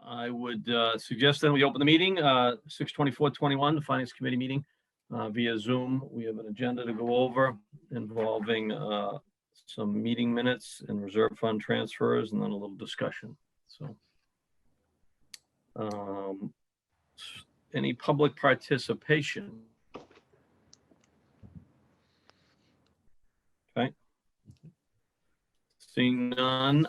I would suggest then we open the meeting, 6/24/21, the Finance Committee meeting via Zoom. We have an agenda to go over involving some meeting minutes and reserve fund transfers and then a little discussion. So any public participation? Okay. Seeing none,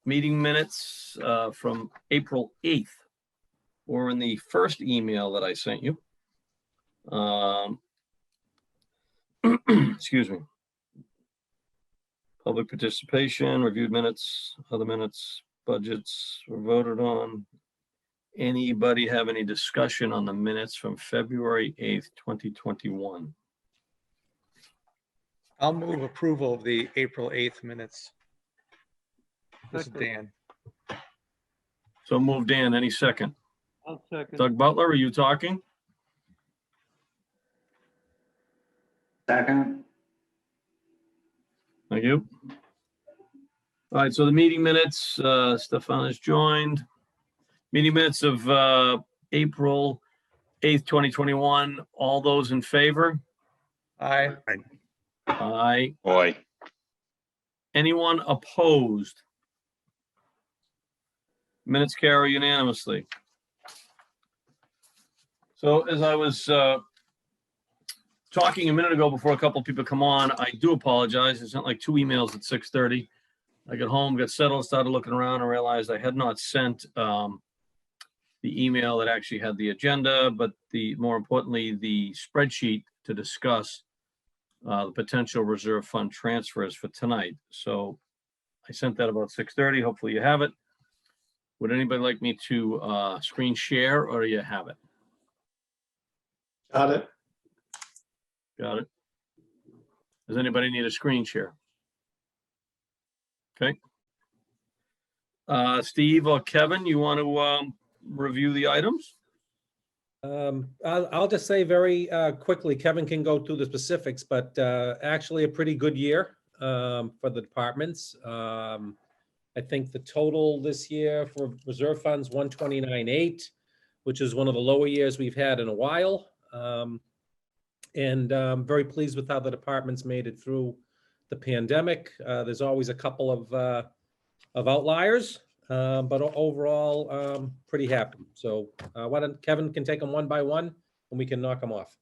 meeting minutes from April 8th were in the first email that I sent you. Excuse me. Public participation, reviewed minutes, other minutes, budgets were voted on. Anybody have any discussion on the minutes from February 8th, 2021? I'll move approval of the April 8th minutes. This is Dan. So move Dan, any second? I'll second. Doug Butler, are you talking? Second. Thank you. All right, so the meeting minutes, Stefan has joined. Meeting minutes of April 8th, 2021. All those in favor? Aye. Aye. Aye. Anyone opposed? Minutes carry unanimously. So as I was talking a minute ago before a couple of people come on, I do apologize. I sent like 2 emails at 6:30. I got home, got settled, started looking around and realized I had not sent the email that actually had the agenda, but more importantly, the spreadsheet to discuss the potential reserve fund transfers for tonight. So I sent that about 6:30. Hopefully you have it. Would anybody like me to screen share, or do you have it? Got it. Got it. Does anybody need a screen share? Okay. Steve or Kevin, you want to review the items? I'll just say very quickly, Kevin can go through the specifics, but actually a pretty good year for the departments. I think the total this year for reserve funds, 129.8, which is one of the lower years we've had in a while. And I'm very pleased with how the departments made it through the pandemic. There's always a couple of outliers, but overall, pretty happy. So why don't Kevin can take them one by one and we can knock them off.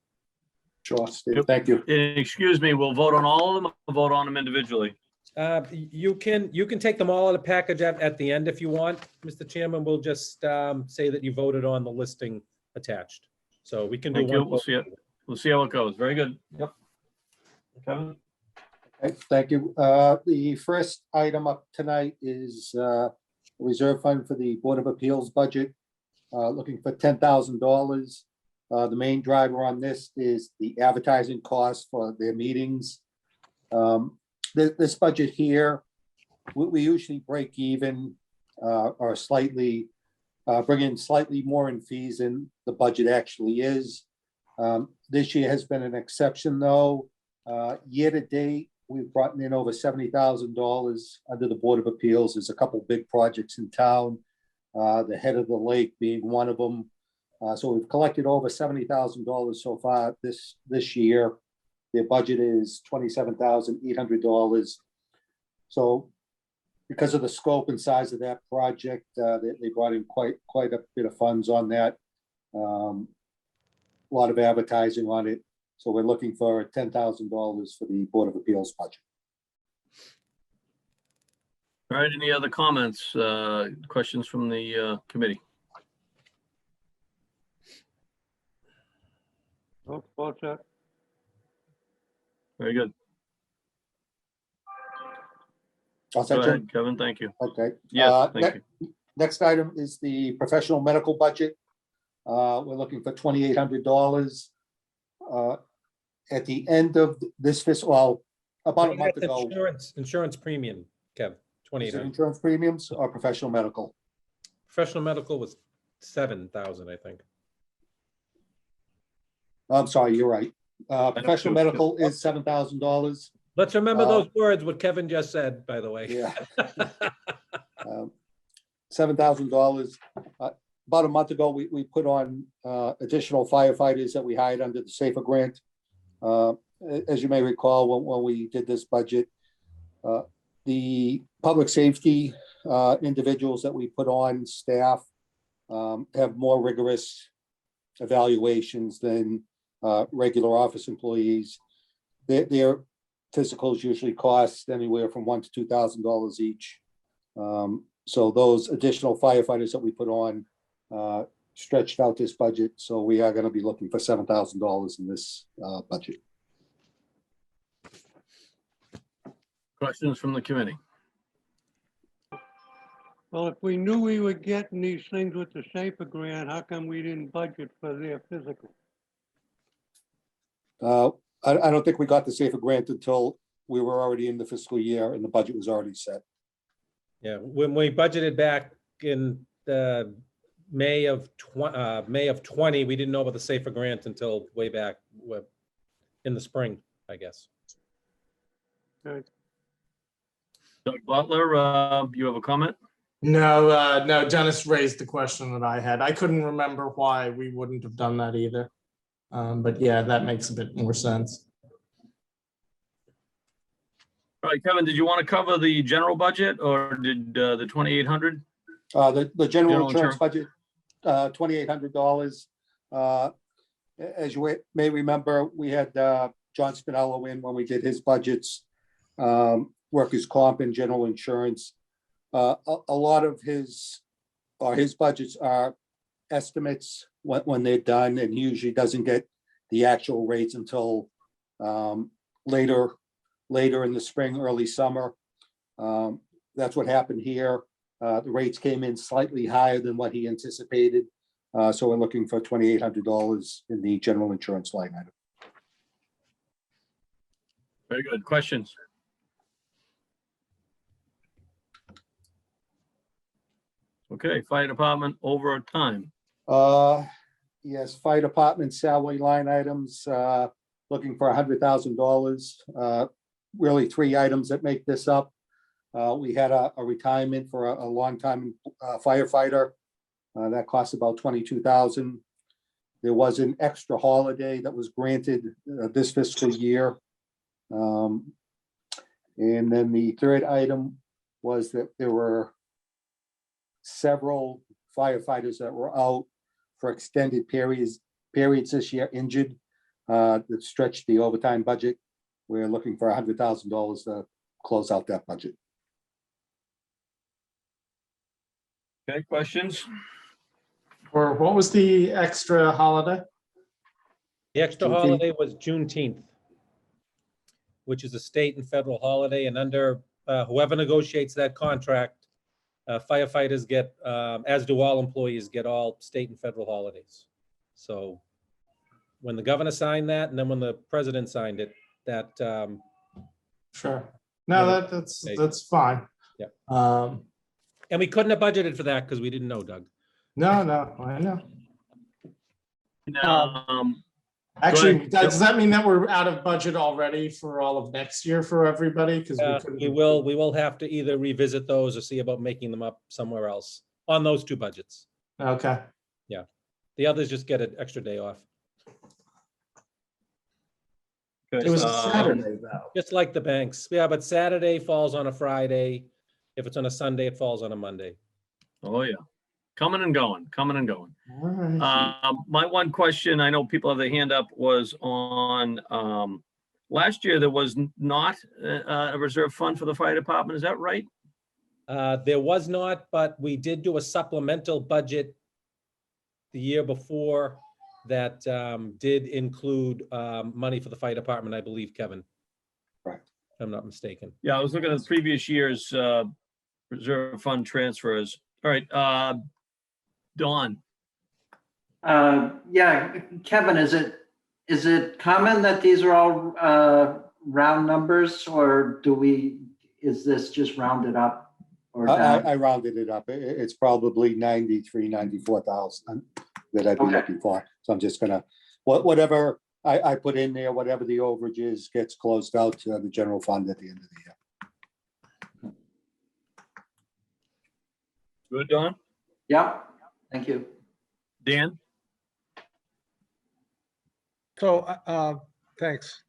Sure, Steve. Thank you. Excuse me, we'll vote on all of them, or vote on them individually? You can take them all in a package at the end if you want, Mr. Chairman. We'll just say that you voted on the listing attached. So we can do Thank you. one. We'll see it. We'll see how it goes. Very good. Yep. Kevin? Okay, thank you. The first item up tonight is reserve fund for the Board of Appeals budget, looking for $10,000. The main driver on this is the advertising cost for their meetings. This budget here, we usually break even or slightly bring in slightly more in fees than the budget actually is. This year has been an exception though. Year to date, we've brought in over $70,000 under the Board of Appeals. There's a couple big projects in town, the head of the lake being one of them. So we've collected over $70,000 so far this year. Their budget is $27,800. So because of the scope and size of that project, they brought in quite a bit of funds on that. A lot of advertising on it. So we're looking for $10,000 for the Board of Appeals budget. All right, any other comments, questions from the committee? Oh, spot check. Very good. I'll Go set you- ahead, Kevin, thank you. Okay. Yes, thank you. Next item is the professional medical budget. We're looking for $2,800. At the end of this fiscal, well, about a month ago. Insurance premium, Kev, Is it 2800. insurance premiums or professional medical? Professional medical was 7,000, I think. I'm sorry, you're right. Professional medical is $7,000. Let's remember those words, what Kevin just said, by the way. Yeah. $7,000. About a month ago, we put on additional firefighters that we hired under the SAFER grant. As you may recall, when we did this budget, the public safety individuals that we put on staff have more rigorous evaluations than regular office employees. Their physicals usually cost anywhere from $1,000 to $2,000 each. So those additional firefighters that we put on stretched out this budget. So we are going to be looking for $7,000 in this budget. Questions from the committee? Well, if we knew we were getting these things with the SAFER grant, how come we didn't budget for their physical? I don't think we got the SAFER grant until we were already in the fiscal year and the budget was already set. Yeah, when we budgeted back in May of 20, we didn't know about the SAFER grant until way back in the spring, I guess. Okay. Doug Butler, you have a comment? No, no, Dennis raised the question that I had. I couldn't remember why we wouldn't have done that either. But yeah, that makes a bit more sense. All right, Kevin, did you want to cover the general budget or did the 2,800? The general General insurance budget, $2,800. As you may remember, we had John Spinello in when we did his budgets, workers' comp and general insurance. A lot of his budgets are estimates when they're done, and he usually doesn't get the actual rates until later in the spring, early summer. That's what happened here. The rates came in slightly higher than what he anticipated. So we're looking for $2,800 in the general insurance line item. Very good. Questions? Okay, fire department overtime. Yes, fire department salary line items, looking for $100,000. Really three items that make this up. We had a retirement for a longtime firefighter. That cost about $22,000. There was an extra holiday that was granted this fiscal year. And then the third item was that there were several firefighters that were out for extended periods this year injured, that stretched the overtime budget. We're looking for $100,000 to close out that budget. Okay, questions? Or what was the extra holiday? The extra Juneteenth. holiday was Juneteenth, which is a state and federal holiday, and under whoever negotiates that contract, firefighters get, as do all employees, get all state and federal holidays. So when the governor signed that, and then when the president signed it, that Sure. No, Yeah. that's fine. Yeah. Um, and we couldn't have budgeted for that because we didn't know, Doug. no, I know. Actually, ahead. does that mean that we're out of budget already for all of next year for everybody? Because We will have to either revisit those or see about making them up somewhere else on those two budgets. Okay. The others just get an extra day off, Okay, It was a um, Saturday though. just like the banks. Yeah, but Saturday falls on a Friday. If it's on a Sunday, it falls on a Monday. Oh, yeah. Coming and going, coming and going. All right. My one question, I know people have their hand up, was on, last year, there was not a reserve fund for the fire department. Is that right? There was not, but we did do a supplemental budget the year before that did include money for the fire department, I believe, Kevin. Correct. If I'm not mistaken. Yeah, I was looking at the previous year's reserve fund transfers. All right, Dawn. Yeah, Kevin, is it common that these are all round numbers, or is this just rounded up or down? I rounded it up. It's probably 93, 94,000 that I'd be Okay. looking for. So I'm just gonna, whatever I put in there, whatever the overage is, gets closed out to the general fund at the end of the year. Good, Don? Yep, thank you. Dan? So, thanks.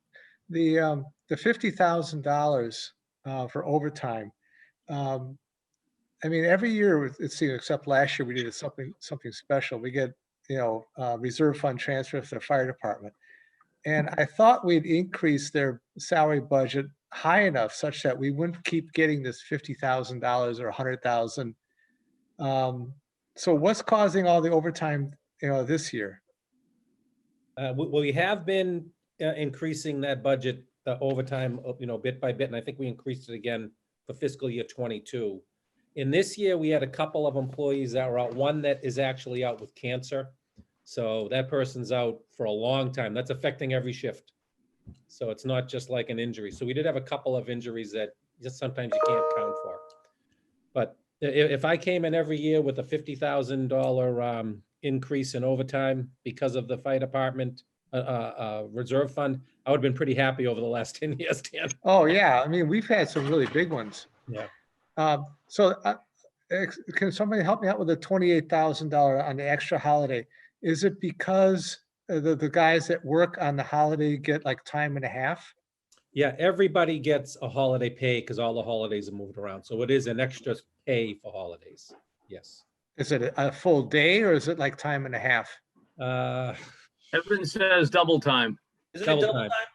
The $50,000 for overtime. I mean, every year it seems, except last year, we did something special. We get, reserve fund transfer for the fire department. And I thought we'd increase their salary budget high enough such that we wouldn't keep getting this $50,000 or $100,000. So what's causing all the overtime, this year? We have been increasing that budget overtime, bit by bit, and I think we increased it again for fiscal year '22. In this year, we had a couple of employees that were out, one that is actually out with cancer. So that person's out for a long time. That's affecting every shift. So it's not just like an injury. So we did have a couple of injuries that just sometimes you can't count for. But if I came in every year with a $50,000 increase in overtime because of the fire department reserve fund, I would have been pretty happy over the last 10 years, Dan. Oh, yeah. I mean, we've had some really big ones. Yeah. So can somebody help me out with the $28,000 on the extra holiday? Is it because the guys that work on the holiday get like time and a half? Yeah, everybody gets a holiday pay because all the holidays are moved around. So it is an extra pay for holidays. Yes. Is it a full day or is it like time and a half? Evan says double time. Isn't it Double double time. time?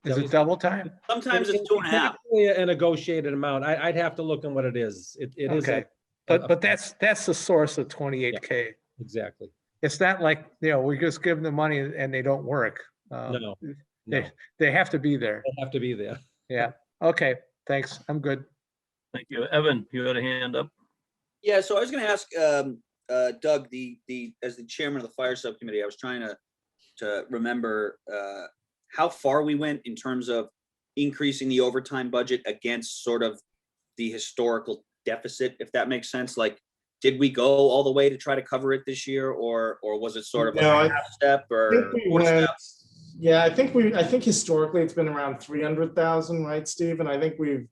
Is it double time? Sometimes it's 2.5. Actually a negotiated amount. I'd have to look at what it is. It is. Okay. But that's the source of 28K. Exactly. It's not like, we just give them the money and they don't work. No. They have to be there. They'll have to be there. Yeah. Okay. Thanks. I'm good. Thank you. Evan, you had a hand up? Yeah, so I was going to ask Doug, as the chairman of the fire subcommittee, I was trying to remember how far we went in terms of increasing the overtime budget against sort of the historical deficit, if that makes sense. Like, did we go all the way to try to cover it this year, or was it sort of like a half step or four steps? Yeah, I think historically it's been around 300,000, right, Steve? And I think we've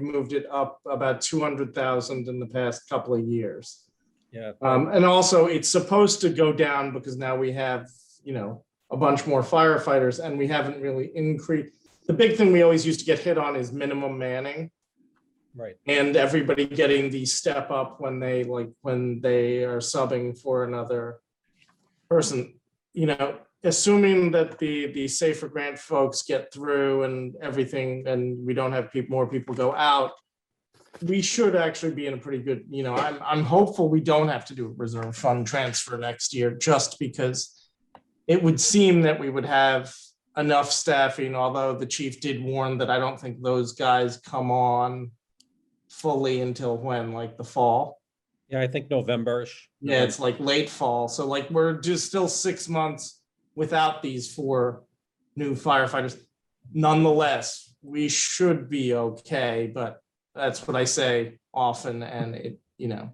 moved it up about 200,000 in the past couple of years. Yeah. And also it's supposed to go down because now we have, a bunch more firefighters and we haven't really increased. The big thing we always used to get hit on is minimum manning. Right. And everybody getting the step up when they are subbing for another person, assuming that the safer grant folks get through and everything, and we don't have more people go out, we should actually be in a pretty good, I'm hopeful we don't have to do a reserve fund transfer next year, just because it would seem that we would have enough staffing, although the chief did warn that I don't think those guys come on fully until when, like the fall. Yeah, I think November-ish. Yeah, it's like late fall. So like we're just still 6 months without these 4 new firefighters. Nonetheless, we should be okay, but that's what I say often, and it,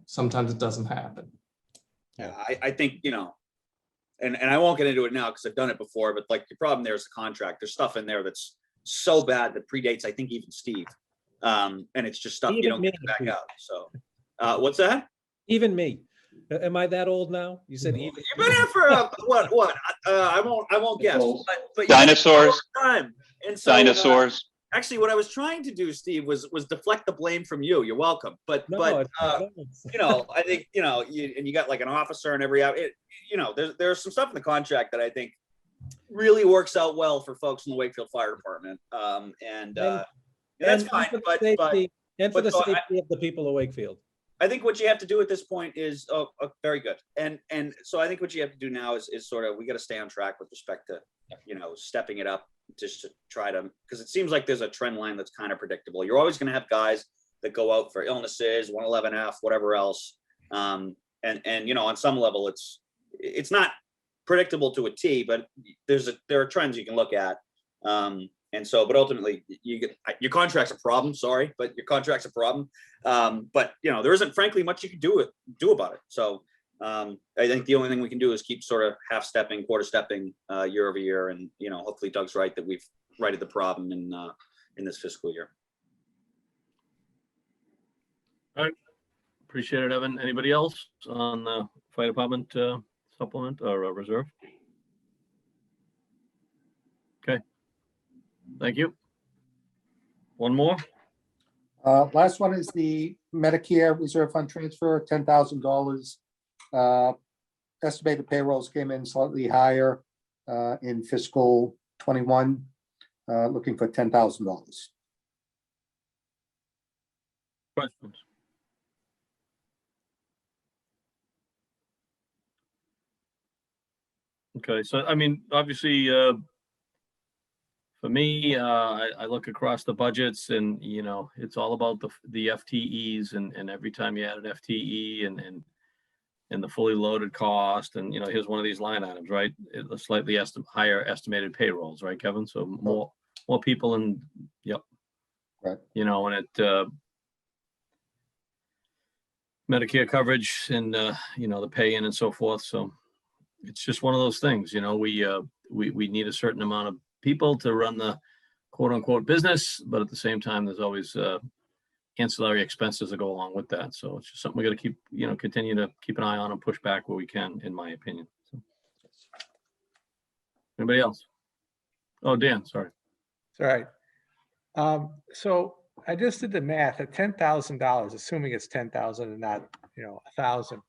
sometimes it doesn't happen. Yeah, I think, and I won't get into it now because I've done it before, but like the problem there is the contract. There's stuff in there that's so bad that predates, I think, even Steve. And it's just stuff you Even don't me. get back out. So what's that? Even me. Am I that old now? You said even. You've been here for what? I won't guess. But Dinosaurs. Time. And so, Dinosaurs. actually, what I was trying to do, Steve, was deflect the blame from you. You're welcome. But I think you got like an officer in every. There's some stuff in the contract that I think really works out well for folks in the Wakefield Fire Department. That's fine. For the safety of the people of Wakefield. I think what you have to do at this point is very good. And so I think what you have to do now is sort of, we got to stay on track with respect to, stepping it up just to try to, because it seems like there's a trend line that's kind of predictable. You're always going to have guys that go out for illnesses, 111F, whatever else. And on some level, it's not predictable to a T, but there are trends you can look at. But ultimately your contract's a problem, sorry, but your contract's a problem. But there isn't frankly much you can do about it. So I think the only thing we can do is keep sort of half stepping, quarter stepping year over year. And, hopefully Doug's right that we've righted the problem in this fiscal year. All right. Appreciate it, Evan. Anybody else on the fire department supplement or reserve? Okay. Thank you. One more? Last one is the Medicare Reserve Fund transfer, $10,000. Estimated payrolls came in slightly higher in fiscal '21, looking for $10,000. Questions? Okay, so I mean, obviously, for me, I look across the budgets and, you know, it's all about the FTEs and every time you add an FTE and the fully loaded cost and, you know, here's one of these line items, right? A slightly higher estimated payrolls, right, Kevin? So more people and, yep. Right. You know, and Medicare coverage and, you know, the pay in and so forth. So it's just one of those things, you know, we need a certain amount of people to run the quote unquote business, but at the same time, there's always ancillary expenses that go along with that. So it's just something we got to keep, you know, continue to keep an eye on and push back where we can, in my opinion. So. Anybody else? Oh, Dan, sorry. It's all right. So I just did the math at $10,000, assuming it's 10,000 and not, you know, 1,000.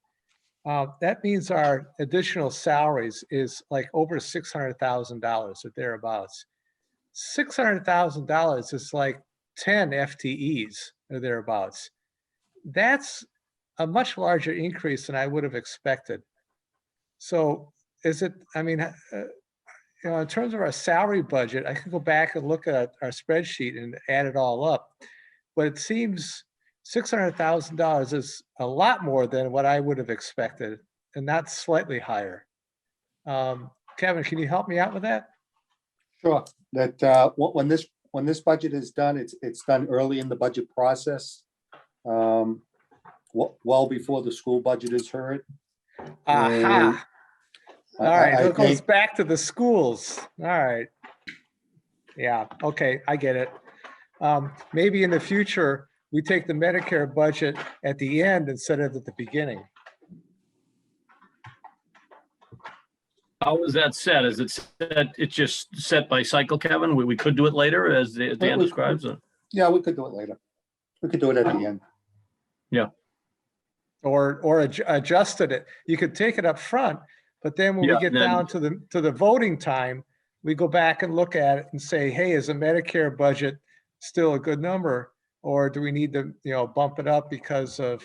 That means our additional salaries is like over $600,000 or thereabouts. $600,000 is like 10 FTEs or thereabouts. That's a much larger increase than I would have expected. So is it, I mean, you know, in terms of our salary budget, I could go back and look at our spreadsheet and add it all up. But it seems $600,000 is a lot more than what I would have expected and not slightly higher. Kevin, can you help me out with that? Sure. That when this budget is done, it's done early in the budget process, well before the school budget is heard. Aha. All right, I so it goes think- back to the schools. All right. Yeah, okay, I get it. Maybe in the future, we take the Medicare budget at the end instead of at the beginning. How is that set? Is it set, it's just set by cycle, Kevin? We could do it later as Dan we- describes it. Yeah, we could do it later. We could do it at the end. Or adjusted it. You could take it up front, but then when we Yeah, get then- down to the voting time, we go back and look at it and say, hey, is the Medicare budget still a good number? Or do we need to, you know, bump it up because of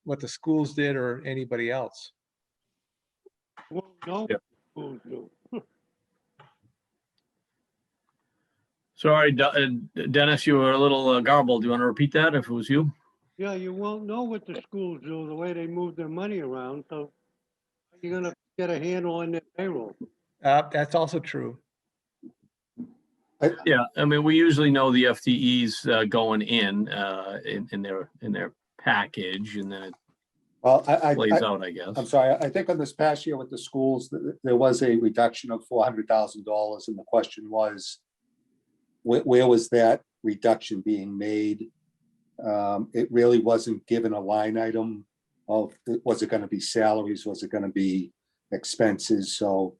what the schools did or anybody else? Well, no, Yep. schools do. Sorry, Dennis, you were a little garbled. Do you want to repeat that if it was you? Yeah, you won't know what the schools do, the way they move their money around, so you're gonna get a handle on their payroll. That's also true. Yeah, I mean, we usually know the FTEs going in their package and then it Well, plays out, I guess. I'm sorry, I think on this past year with the schools, there was a reduction of $400,000, and the question was, where was that reduction being made? It really wasn't given a line item of, was it gonna be salaries, was it gonna be expenses? So,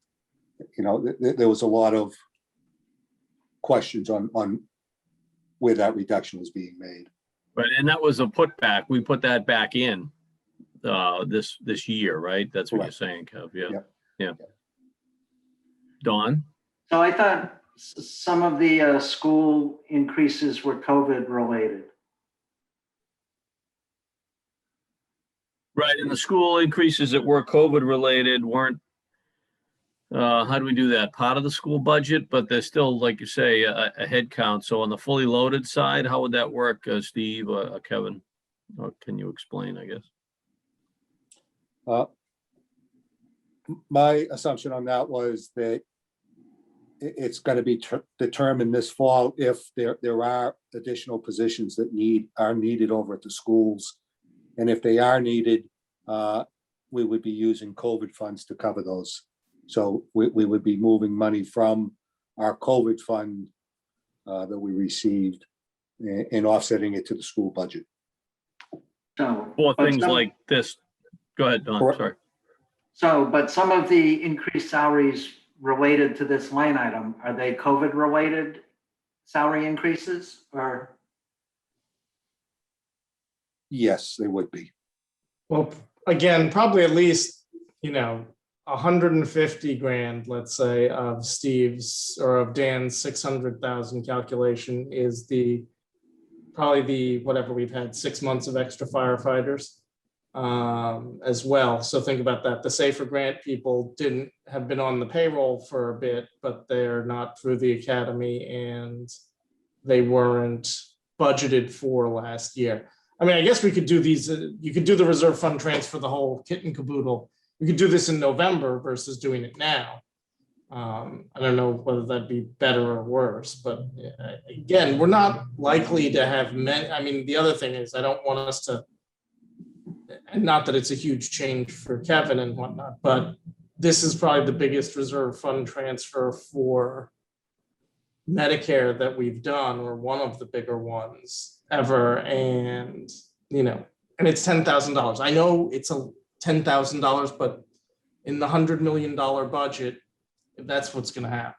you know, there was a lot of questions on where that reduction was being made. Right, and that was a putback. We put that back in this year, right? That's what you're Correct. saying, Kev. Yeah, Yep. yeah. Dawn? So I thought some of the school increases were COVID related. Right, and the school increases that were COVID related weren't, how do we do that? Part of the school budget, but there's still, like you say, a head count. So on the fully loaded side, how would that work, Steve, Kevin? Or can you explain, I guess? My assumption on that was that it's gonna be determined this fall if there are additional positions that are needed over at the schools. And if they are needed, we would be using COVID funds to cover those. So we would be moving money from our COVID fund that we received and offsetting it to the school budget. So. For but things some- like this. Go ahead, Don, Correct. sorry. So, but some of the increased salaries related to this line item, are they COVID related salary increases or? Yes, they would be. Well, again, probably at least, 150 grand, let's say, of Steve's or of Dan's 600,000 calculation is probably the, whatever we've had, 6 months of extra firefighters as well. So think about that. The Safer Grant people have been on the payroll for a bit, but they're not through the academy and they weren't budgeted for last year. I mean, I guess we could do these, you could do the reserve fund transfer, the whole kit and caboodle. We could do this in November versus doing it now. I don't know whether that'd be better or worse, but again, we're not likely to have many. I mean, the other thing is I don't want us to, and not that it's a huge change for Kevin and whatnot, but this is probably the biggest reserve fund transfer for Medicare that we've done, or one of the bigger ones ever. And, and it's $10,000. I know it's $10,000, but in the $100 million budget, that's what's going to happen.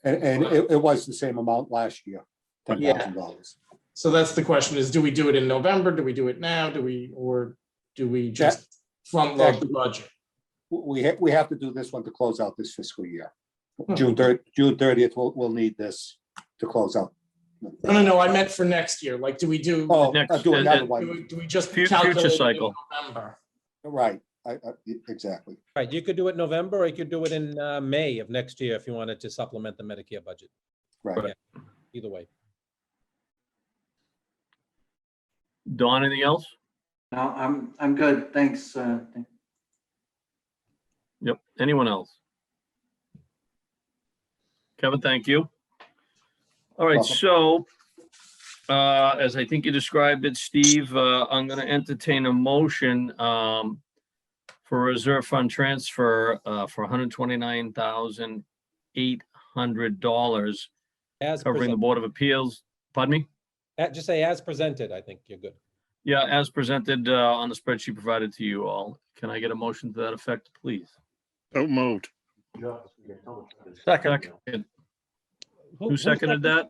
And it was the same amount last year, $10,000. So that's the question is, do we do it in November? Do we do it now? Do we just front load the budget? We have to do this one to close out this fiscal year. June 30th, we'll need this to close out. No, I meant for next year. Like, do we do? Oh, Next- do another and- one. Do we just Future calculate it in cycle. November? Right, exactly. Right, you could do it in November, or you could do it in May of next year if you wanted to supplement the Medicare budget. Right. Either way. Don, anything else? No, I'm good. Thanks. Yep. Anyone else? Kevin, thank you. All right, Welcome. so as I think you described it, Steve, I'm going to entertain a motion for a reserve fund transfer for $129,800 As covering the presented. Board of Appeals. Pardon me? Just say as presented, I think you're good. Yeah, as presented on the spreadsheet provided to you all. Can I get a motion to that effect, please? So moved. Second, Who seconded that?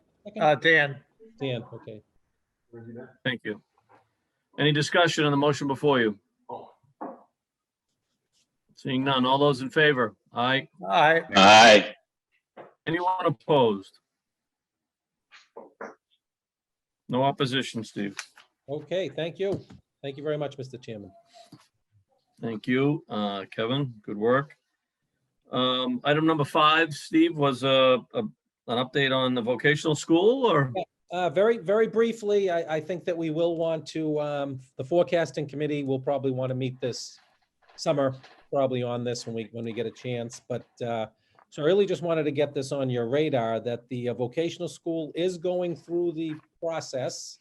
Dan, Dan, okay. Thank you. Any discussion on the motion before you? Seeing none. All those in favor? Aye. aye, Aye. Anyone opposed? No opposition, Steve. Okay, thank you. Thank you very much, Mr. Chairman. Thank you, Kevin. Good work. Item number 5, Steve, was an update on the vocational school, or? Very, very briefly, I think that we will want to, the forecasting committee will probably want to meet this summer, probably on this when we get a chance. But so I really just wanted to get this on your radar that the vocational school is going through the process.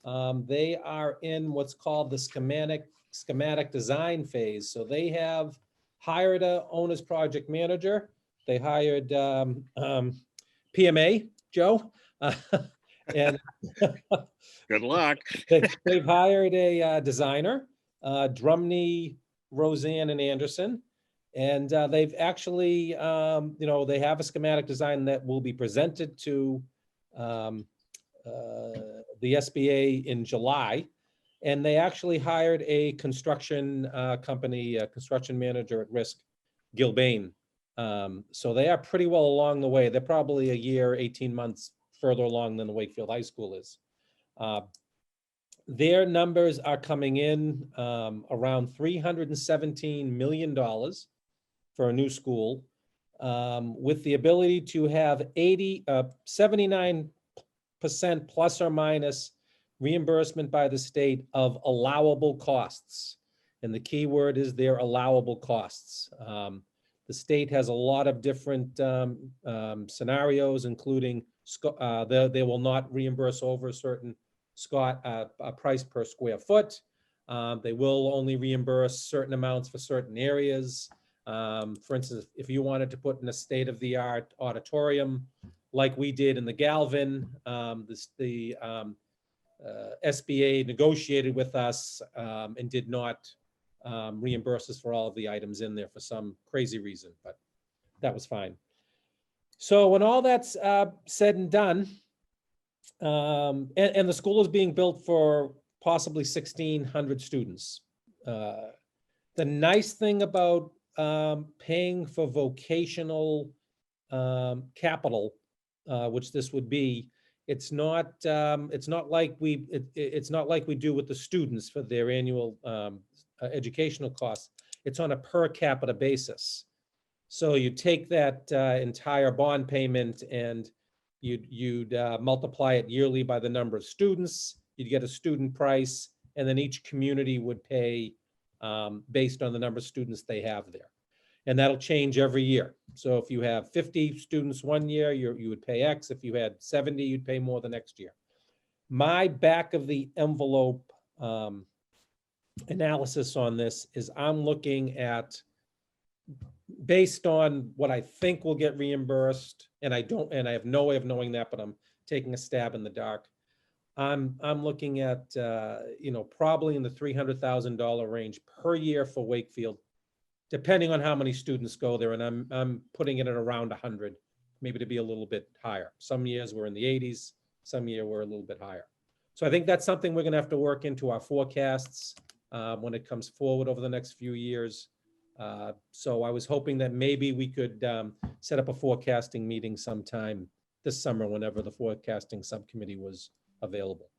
They are in what's called the schematic design phase. So they have hired a owner's project manager. They hired PMA, Joe. And Good luck. they've hired a designer, Drumney, Roseanne, and Anderson. And they've actually, they have a schematic design that will be presented to the SBA in July. And they actually hired a construction company, a construction manager at risk, Gilbane. So they are pretty well along the way. They're probably a year, 18 months further along than the Wakefield High School is. Their numbers are coming in around $317 million for a new school, with the ability to have 79% plus or minus reimbursement by the state of allowable costs. And the key word is their allowable costs. The state has a lot of different scenarios, including they will not reimburse over a certain price per square foot. They will only reimburse certain amounts for certain areas. For instance, if you wanted to put in a state-of-the-art auditorium like we did in the Galvin, SBA negotiated with us and did not reimburse us for all of the items in there for some crazy reason, but that was fine. So when all that's said and done, and the school is being built for possibly 1,600 students. The nice thing about paying for vocational capital, which this would be, it's not like we do with the students for their annual educational costs. It's on a per capita basis. So you take that entire bond payment and you'd multiply it yearly by the number of students, you'd get a student price, and then each community would pay based on the number of students they have there. And that'll change every year. So if you have 50 students one year, you would pay X. If you had 70, you'd pay more the next year. My back of the envelope analysis on this is I'm looking at, based on what I think will get reimbursed, and I have no way of knowing that, but I'm taking a stab in the dark. I'm looking at, probably in the $300,000 range per year for Wakefield, depending on how many students go there. And I'm putting it at around 100, maybe to be a little bit higher. Some years we're in the 80s, some year we're a little bit higher. So I think that's something we're gonna have to work into our forecasts when it comes forward over the next few years. So I was hoping that maybe we could set up a forecasting meeting sometime this summer, whenever the forecasting subcommittee was available.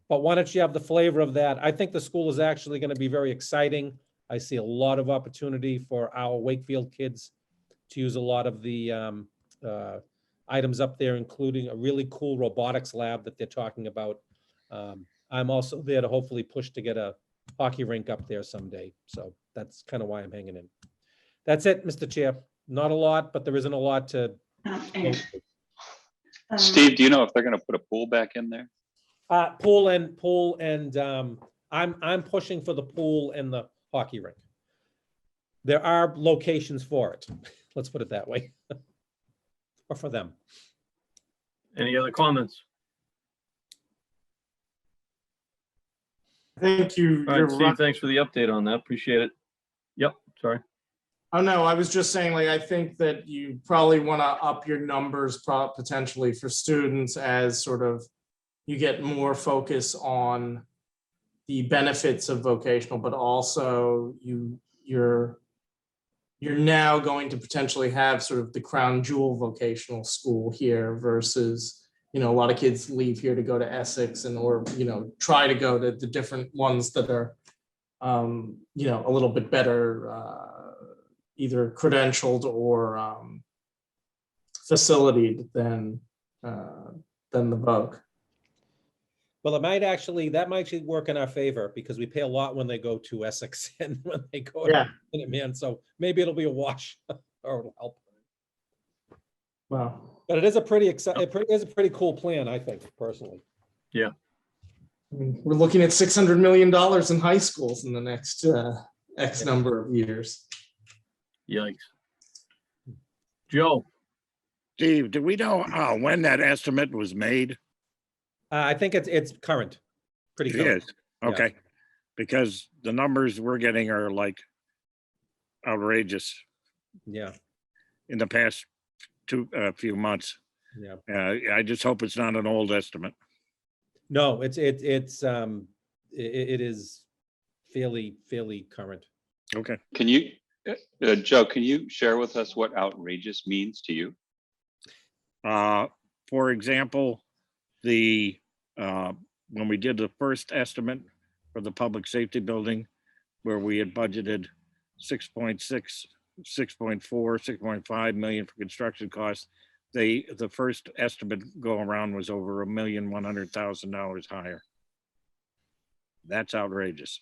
But why don't you have the flavor of that? I think the school is actually going to be very exciting. I see a lot of opportunity for our Wakefield kids to use a lot of the items up there, including a really cool robotics lab that they're talking about. I'm also there to hopefully push to get a hockey rink up there someday. So that's kind of why I'm hanging in. That's it, Mr. Chair. Not a lot, but there isn't a lot to. Steve, do you know if they're going to put a pool back in there? Pool and I'm pushing for the pool and the hockey rink. There are locations for it. Let's put it that way. Or for them. Any other comments? Thank you. All You're right, right. Steve, thanks for the update on that. Appreciate it. Yep, sorry. Oh, no, I was just saying, like, I think that you probably want to up your numbers potentially for students as sort of you get more focus on the benefits of vocational, but also you're now going to potentially have sort of the crown jewel vocational school here versus, a lot of kids leave here to go to Essex or try to go to the different ones that are, a little bit better, either credentialed or facilitated than the Voc. Well, that might actually work in our favor because we pay a lot when they go to Essex and when they go to Minuteman. So maybe it'll be a wash or it'll help. Wow. But it is a pretty exciting, it is a pretty cool plan, I think, personally. Yeah. I mean, we're looking at $600 million in high schools in the next X number of years. Yikes. Joe, Steve, do we know when that estimate was made? I think it's current, pretty It current. is, okay. Because the numbers we're getting are like outrageous Yeah, in the past few months. yeah. I just hope it's not an old estimate. No, it is fairly current. Okay. Can you, Joe, can you share with us what outrageous means to you? For example, when we did the first estimate for the public safety building, where we had budgeted 6.6, 6.4, 6.5 million for construction costs, the first estimate go around was over $1,100,000 higher. That's outrageous.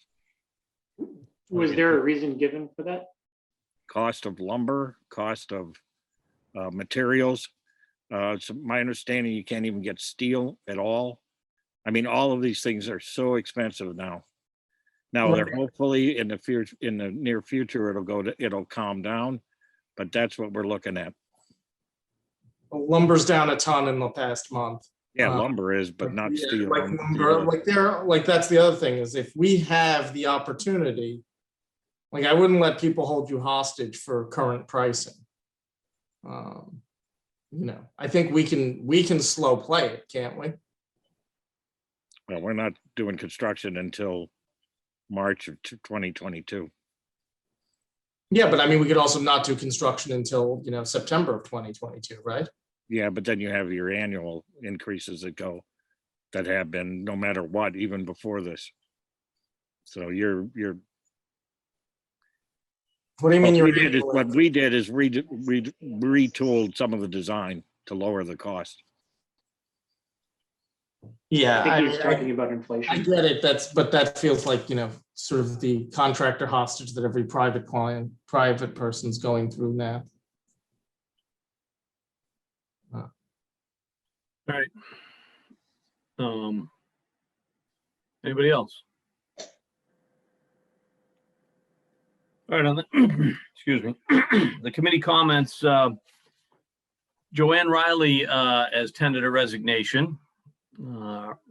Was there a reason given for that? Cost of lumber, cost of materials. It's my understanding you can't even get steel at all. I mean, all of these things are so expensive now. Now they're hopefully in the near future it'll calm down, but that's what we're looking at. Lumber's down a ton in the past month. Yeah, lumber is, but Like, not yeah, steel. like and the lumber, other- like they're, like, that's the other thing is if we have the opportunity, like I wouldn't let people hold you hostage for current pricing. You know, I think we can slow play it, can't we? Well, we're not doing construction until March of 2022. Yeah, but I mean, we could also not do construction until, you know, September of 2022, right? Yeah, but then you have your annual increases that have been no matter what, even before this. So you're What do you mean what you're? we did is retooled some of the design to lower the cost. Yeah, I think he's I talking about inflation. get it. But that feels like, you know, sort of the contractor hostage that every private person's going through now. All right. Anybody else? All right, on the, excuse me, the committee comments, Joanne Riley has tendered a resignation.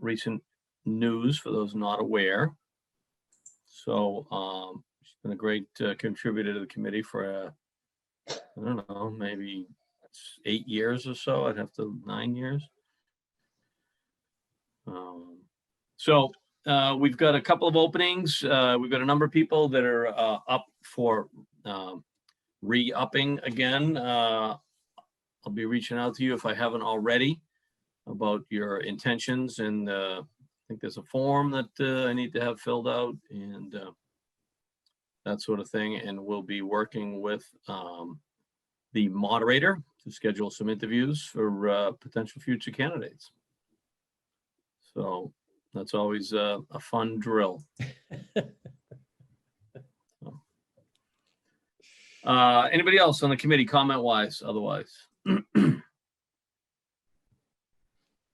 Recent news for those not aware. So she's been a great contributor to the committee for, I don't know, maybe 8 years or so. I'd have to 9 years. So we've got a couple of openings. We've got a number of people that are up for re-upping again. I'll be reaching out to you if I haven't already about your intentions, and I think there's a form that I need to have filled out and that sort of thing. And we'll be working with the moderator to schedule some interviews for potential future candidates. So that's always a fun drill. Anybody else on the committee, comment wise, otherwise?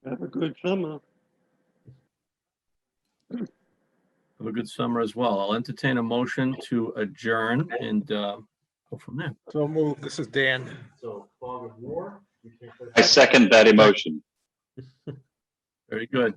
Have a good summer. Have a good summer as well. I'll entertain a motion to adjourn and go from there. So move. This is Dan. So fog of war. I second that emotion. Very good.